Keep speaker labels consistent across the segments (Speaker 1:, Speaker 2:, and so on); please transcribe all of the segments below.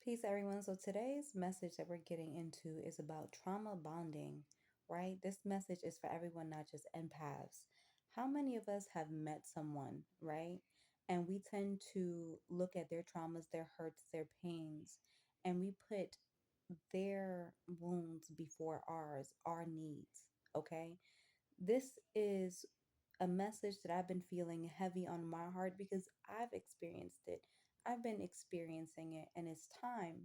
Speaker 1: Peace, everyone. So, today's message that we're getting into is about trauma bonding, right? This message is for everyone, not just empaths. How many of us have met someone, right? And we tend to look at their traumas, their hurts, their pains, and we put their wounds before ours, our needs, okay? This is a message that I've been feeling heavy on my heart because I've experienced it. I've been experiencing it, and it's time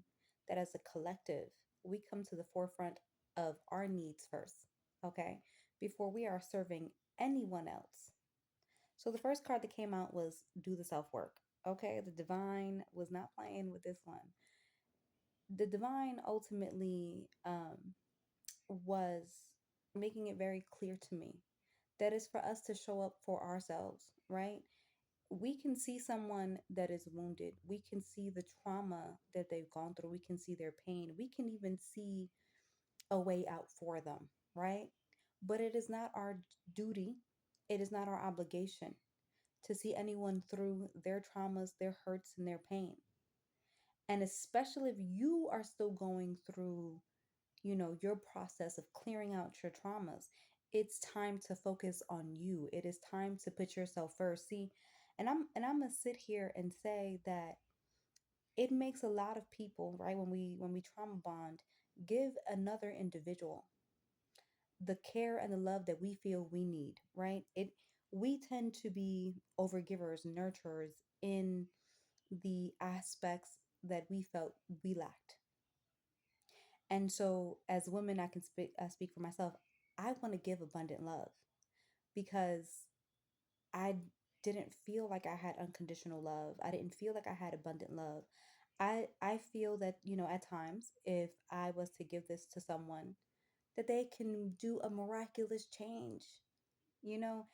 Speaker 1: that as a collective, we come to the forefront of our needs first, okay? Before we are serving anyone else. So the first card that came out was do the self work, okay? The divine was not playing with this one. The divine ultimately was making it very clear to me that is for us to show up for ourselves, right? We can see someone that is wounded. We can see the trauma that they've gone through. We can see their pain. We can even see a way out for them, right? But it is not our duty, it is not our obligation to see anyone through their traumas, their hurts, and their pain. And especially if you are still going through your process of clearing out your traumas, it's time to focus on you. It is time to put yourself first. See, and I'm gonna sit here and say that it makes a lot of people, right, when we trauma bond, give another individual the care and the love that we feel we need, right? It We tend to be overgivers, nurturers in the aspects that we felt we lacked. And so, as women, I speak for myself. I want to give abundant love because I didn't feel like I had unconditional love. I didn't feel like I had abundant love. I feel that, at times, if I was to give this to someone, that they can do a miraculous change, you know?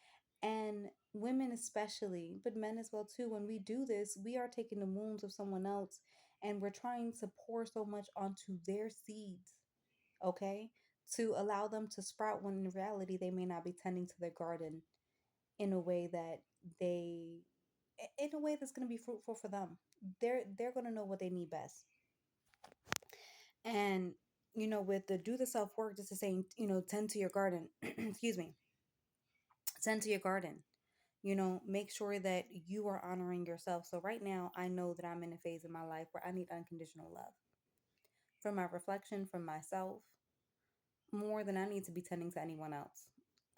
Speaker 1: And women especially, but men as well too, when we do this, we are taking the wounds of someone else and we're trying to pour so much onto their seeds, okay? To allow them to sprout when in reality they may not be tending to their garden in a way that they in a way that's going to be fruitful for them. They're going to know what they need best. And with the do the self work, just to saying, tend to your garden. Excuse me, tend to your garden. Make sure that you are honoring yourself. So right now, I know that I'm in a phase in my life where I need unconditional love from my reflection, from myself, more than I need to be tending to anyone else.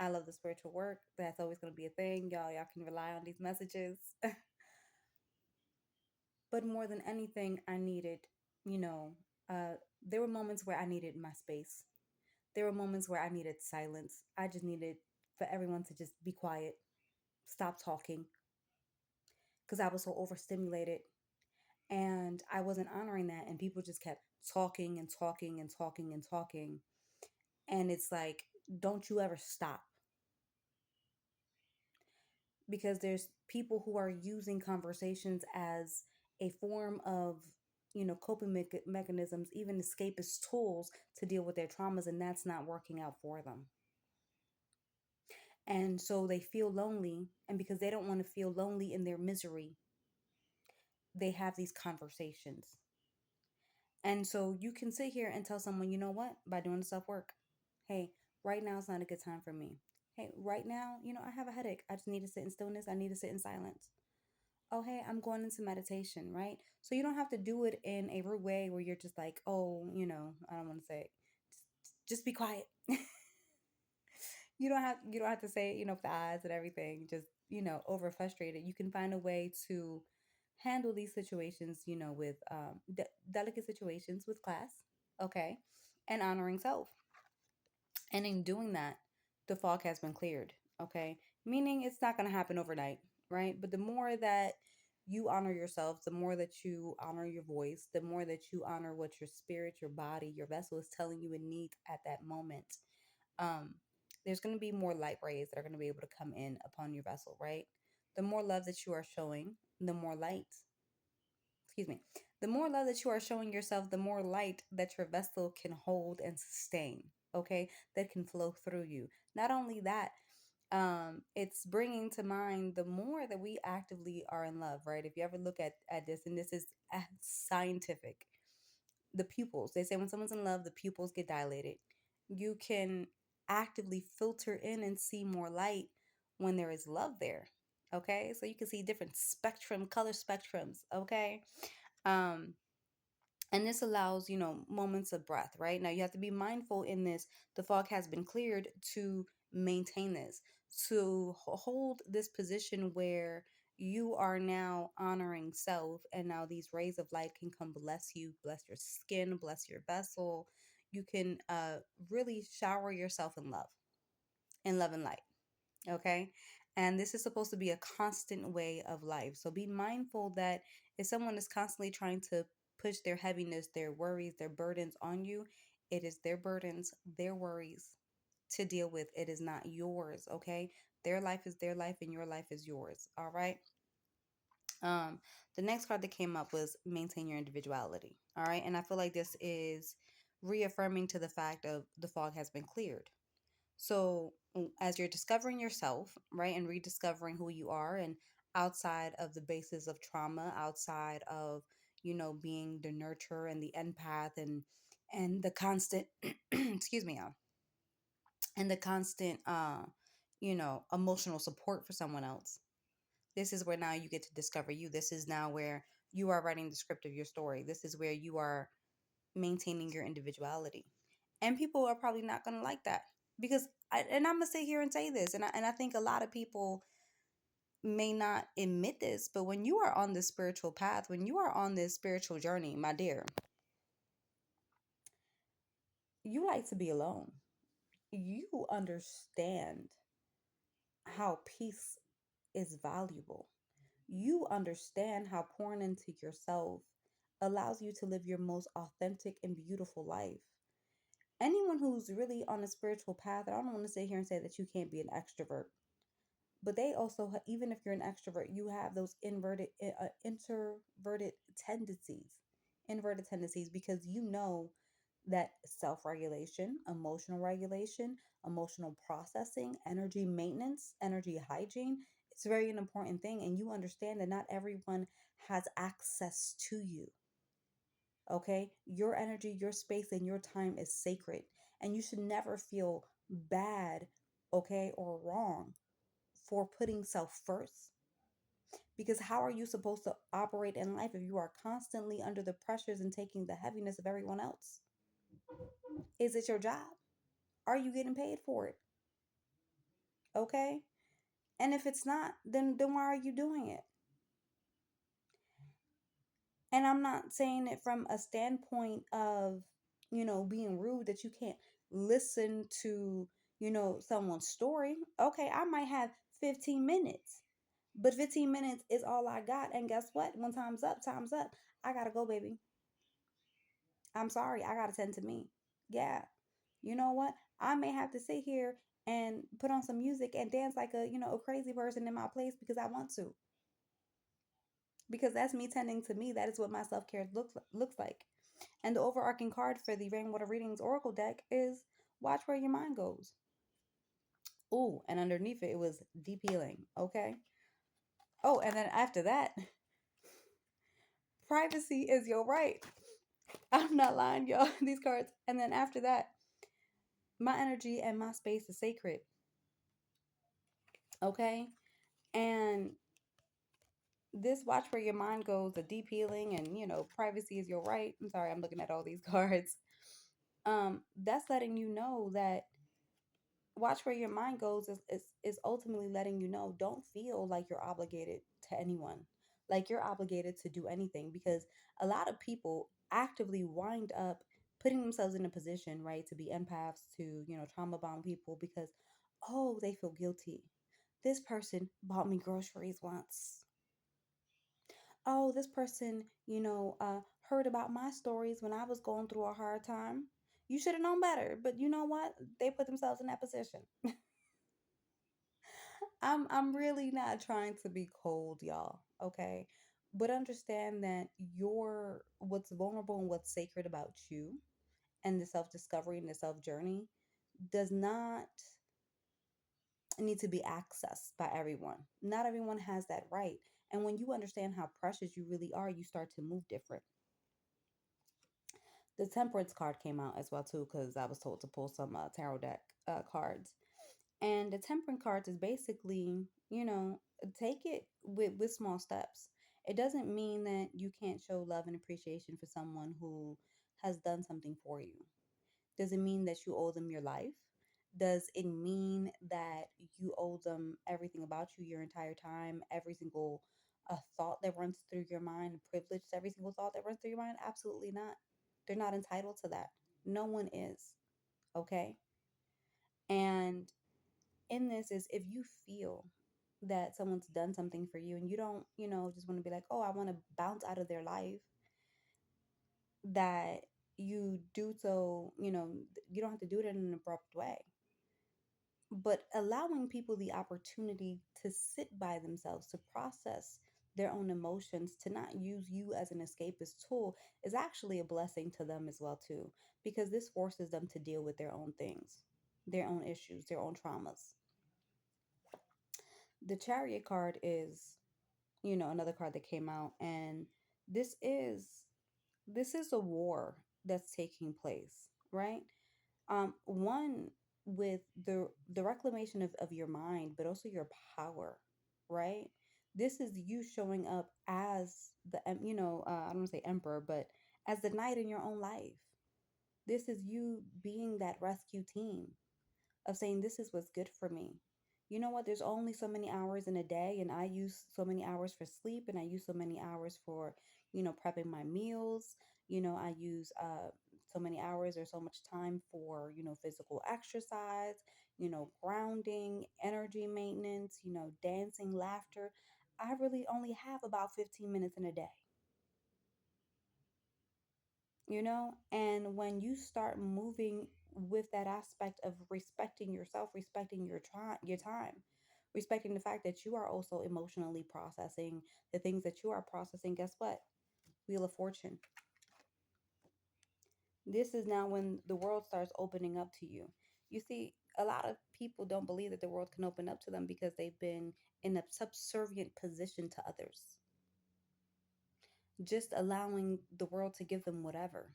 Speaker 1: I love the spiritual work. That's always going to be a thing. Y'all can rely on these messages. But more than anything, I needed, you know, uh, there were moments where I needed my space. There were moments where I needed silence. I just needed for everyone to just be quiet, stop talking, because I was so overstimulated and I wasn't honoring that. And people just kept talking and talking and talking and talking. And it's like, don't you ever stop, because there's people who are using conversations as a form of coping mechanisms, even escapist tools to deal with their traumas, and that's not working out for them. And so they feel lonely, and because they don't want to feel lonely in their misery, they have these conversations. And so you can sit here and tell someone, you know what, by doing the self work, hey, right now is not a good time for me. Hey, right now, I have a headache, I just need to sit in stillness, I need to sit in silence. Oh, hey, I'm going into meditation, right? So you don't have to do it in a rude way where you're just like, oh, I don't want to say it. Just be quiet. You don't have to say it, with the eyes and everything, just, over frustrated. You can find a way to handle these situations, with delicate situations with class, okay? And honoring self. And in doing that, the fog has been cleared, okay? Meaning it's not going to happen overnight, right? But the more that you honor yourself, the more that you honor your voice, the more that you honor what your spirit, your body, your vessel is telling you it needs at that moment, um, there's going to be more light rays that are going to be able to come in upon your vessel, right? The more love that you are showing, the more light, excuse me, the more love that you are showing yourself, the more light that your vessel can hold and sustain, okay? That can flow through you. Not only that, it's bringing to mind the more that we actively are in love, right? If you ever look at this, and this is scientific, the pupils. They say when someone's in love, the pupils get dilated. You can actively filter in and see more light when there is love there. Okay, so you can see different color spectrums. Okay, um, and this allows, moments of breath. Right now, you have to be mindful in this. The fog has been cleared to maintain this, to hold this position where you are now honoring self, and now these rays of light can come bless you, bless your skin, bless your vessel. You can really shower yourself in love and light. Okay, and this is supposed to be a constant way of life, so be mindful that if someone is constantly trying to push their heaviness, their worries, their burdens on you, it is their burdens, their worries to deal with. It is not yours. Okay, their life is their life and your life is yours. All right. um the next card that came up was maintain your individuality. All right, and I feel like this is reaffirming to the fact of the fog has been cleared. So, as you're discovering yourself, right, and rediscovering who you are, and outside of the basis of trauma, outside of, being the nurturer and the empath, and the constant, excuse me, and the constant, emotional support for someone else. This is where now you get to discover you. This is now where you are writing the script of your story. This is where you are maintaining your individuality. And people are probably not going to like that because and I'm going to sit here and say this, and I think a lot of people may not admit this, but when you are on this spiritual path, when you are on this spiritual journey, my dear, you like to be alone. You understand how peace is valuable. You understand how pouring into yourself allows you to live your most authentic and beautiful life. Anyone who's really on a spiritual path, I don't want to sit here and say that you can't be an extrovert, but they also, even if you're an extrovert, you have those introverted tendencies, because you know that self-regulation, emotional processing, energy maintenance, energy hygiene, it's very an important thing, and you understand that not everyone has access to you. Okay, your energy, your space, and your time is sacred, and you should never feel bad, okay, or wrong for putting self first. Because how are you supposed to operate in life if you are constantly under the pressures and taking the heaviness of everyone else? Is it your job? Are you getting paid for it? Okay, and if it's not, then why are you doing it? And I'm not saying it from a standpoint of, being rude, that you can't listen to, someone's story. Okay, I might have 15 minutes, but 15 minutes is all I got. And guess what? When time's up, time's up. I gotta go, baby. I'm sorry. I gotta tend to me. Yeah. You know what? I may have to sit here and put on some music and dance like a crazy person in my place because I want to. Because that's me tending to me. That is what my self-care looks like. And the overarching card for the Rainwater Readings Oracle deck is watch where your mind goes. Ooh, and underneath it, it was deep healing. Okay. Oh, and then after that, privacy is your right. I'm not lying, y'all. These cards. And then after that, my energy and my space is sacred. Okay. And this watch where your mind goes, the deep healing, and privacy is your right. I'm sorry, I'm looking at all these cards. That's letting you know that watch where your mind goes is ultimately letting you know, don't feel like you're obligated to anyone, like you're obligated to do anything, because a lot of people actively wind up putting themselves in a position, right, to be empaths, to trauma bond people, because oh, they feel guilty. This person bought me groceries once. Oh, this person, heard about my stories when I was going through a hard time. You should have known better, but you know what, they put themselves in that position. I'm really not trying to be cold, y'all, okay? But understand that your what's vulnerable and what's sacred about you and the self-discovery and the self-journey does not need to be accessed by everyone. Not everyone has that right. And when you understand how precious you really are, you start to move different. The Temperance card came out as well too, because I was told to pull some tarot deck cards. And the Temperance cards is basically, take it with small steps. It doesn't mean that you can't show love and appreciation for someone who has done something for you. Does it mean that you owe them your life? Does it mean that you owe them everything about you your entire time, every single thought that runs through your mind, privileged every single thought that runs through your mind? Absolutely not. They're not entitled to that. No one is. Okay. And in this is if you feel that someone's done something for you and you don't, just want to be like, oh, I want to bounce out of their life, that you do so, you don't have to do it in an abrupt way, but allowing people the opportunity to sit by themselves, to process their own emotions, to not use you as an escapist tool is actually a blessing to them as well too, because this forces them to deal with their own things, their own issues, their own traumas. The Chariot card is, another card that came out, and this is this is a war that's taking place, right? One with the reclamation of your mind, but also your power, right? This is you showing up as I don't want to say emperor, but as the knight in your own life. This is you being that rescue team of saying, this is what's good for me. You know what? There's only so many hours in a day, and I use so many hours for sleep, and I use so many hours for, prepping my meals. I use so many hours or so much time for, physical exercise, grounding, energy maintenance, dancing, laughter. I really only have about 15 minutes in a day. And when you start moving with that aspect of respecting yourself, respecting your time, respecting the fact that you are also emotionally processing the things that you are processing, guess what? Wheel of Fortune. This is now when the world starts opening up to you. You see, a lot of people don't believe that the world can open up to them because they've been in a subservient position to others, just allowing the world to give them whatever.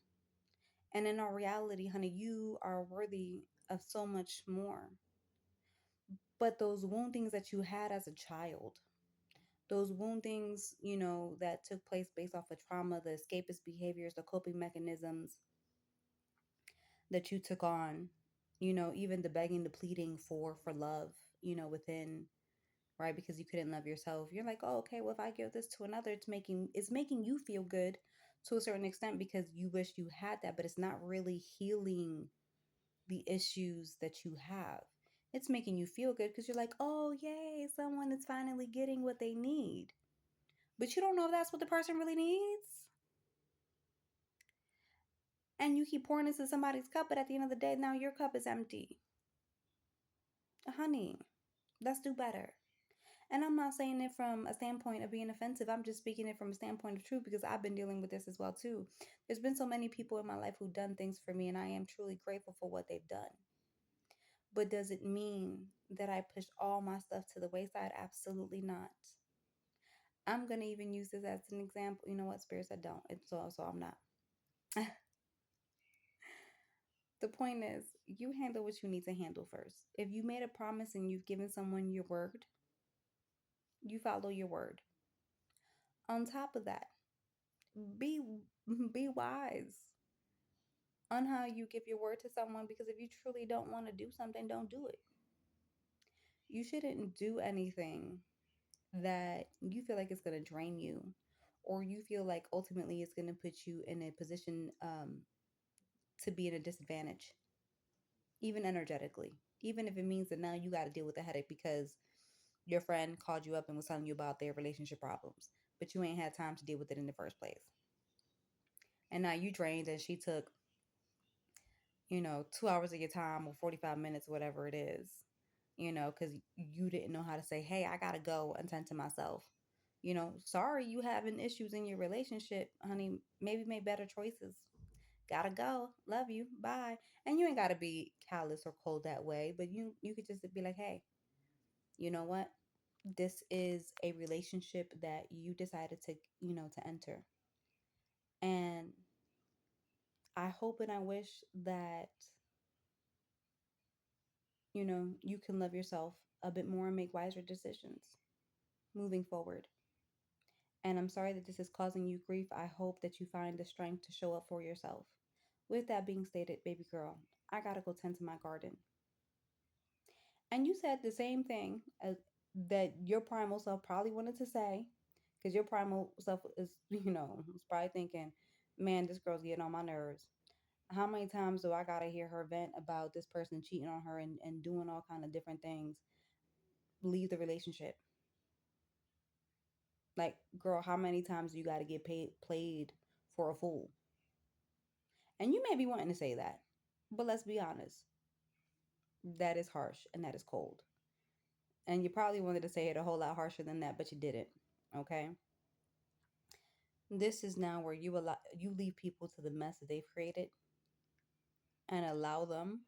Speaker 1: And in our reality, honey, you are worthy of so much more. But those woundings that you had as a child, those woundings, that took place based off of trauma, the escapist behaviors, the coping mechanisms that you took on, even the begging, the pleading for love, within, right? Because you couldn't love yourself. You're like, oh, okay, well, if I give this to another, it's making you feel good to a certain extent because you wish you had that, but it's not really healing the issues that you have. It's making you feel good because you're like, oh, yay, someone is finally getting what they need. But you don't know if that's what the person really needs. And you keep pouring into somebody's cup, but at the end of the day, now your cup is empty. Honey, let's do better. And I'm not saying it from a standpoint of being offensive. I'm just speaking it from a standpoint of truth because I've been dealing with this as well too. There's been so many people in my life who've done things for me, and I am truly grateful for what they've done. But does it mean that I push all my stuff to the wayside? Absolutely not. I'm gonna even use this as an example. You know what, Spirit said don't. And so I'm not. The point is, you handle what you need to handle first. If you made a promise and you've given someone your word, you follow your word. On top of that, be be wise on how you give your word to someone, because if you truly don't want to do something, don't do it. You shouldn't do anything that you feel like it's going to drain you, or you feel like ultimately it's going to put you in a position to be in a disadvantage, even energetically, even if it means that now you got to deal with the headache because your friend called you up and was telling you about their relationship problems, but you ain't had time to deal with it in the first place. And now you drained and she took, 2 hours of your time or 45 minutes, whatever it is, because you didn't know how to say, hey, I got to go and tend to myself. Sorry you having issues in your relationship, honey. Maybe make better choices. Gotta go. Love you. Bye. And you ain't gotta be callous or cold that way, but you could just be like, hey, you know what? This is a relationship that you decided to enter. And I hope and I wish that, you can love yourself a bit more and make wiser decisions moving forward. And I'm sorry that this is causing you grief. I hope that you find the strength to show up for yourself. With that being stated, baby girl, I gotta go tend to my garden. And you said the same thing that your primal self probably wanted to say, because your primal self is, was probably thinking, man, this girl's getting on my nerves. How many times do I gotta hear her vent about this person cheating on her and doing all kind of different things? Leave the relationship. Like, girl, how many times do you gotta get played for a fool? And you may be wanting to say that, but let's be honest, that is harsh and that is cold. And you probably wanted to say it a whole lot harsher than that, but you didn't. Okay. This is now where you leave people to the mess that they've created and allow them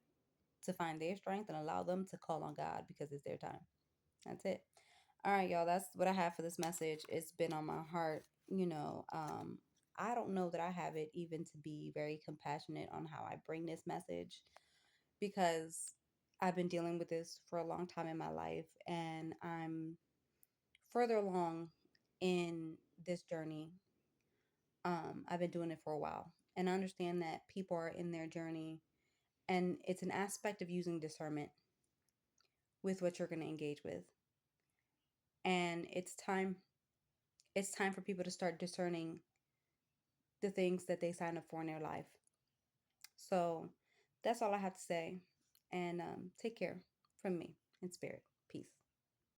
Speaker 1: to find their strength and allow them to call on God because it's their time. That's it. All right, y'all. That's what I have for this message. It's been on my heart. I don't know that I have it even to be very compassionate on how I bring this message because I've been dealing with this for a long time in my life and I'm further along in this journey. I've been doing it for a while and I understand that people are in their journey and it's an aspect of using discernment with what you're going to engage with. And it's time for people to start discerning the things that they sign up for in their life. So that's all I have to say. And take care from me in spirit.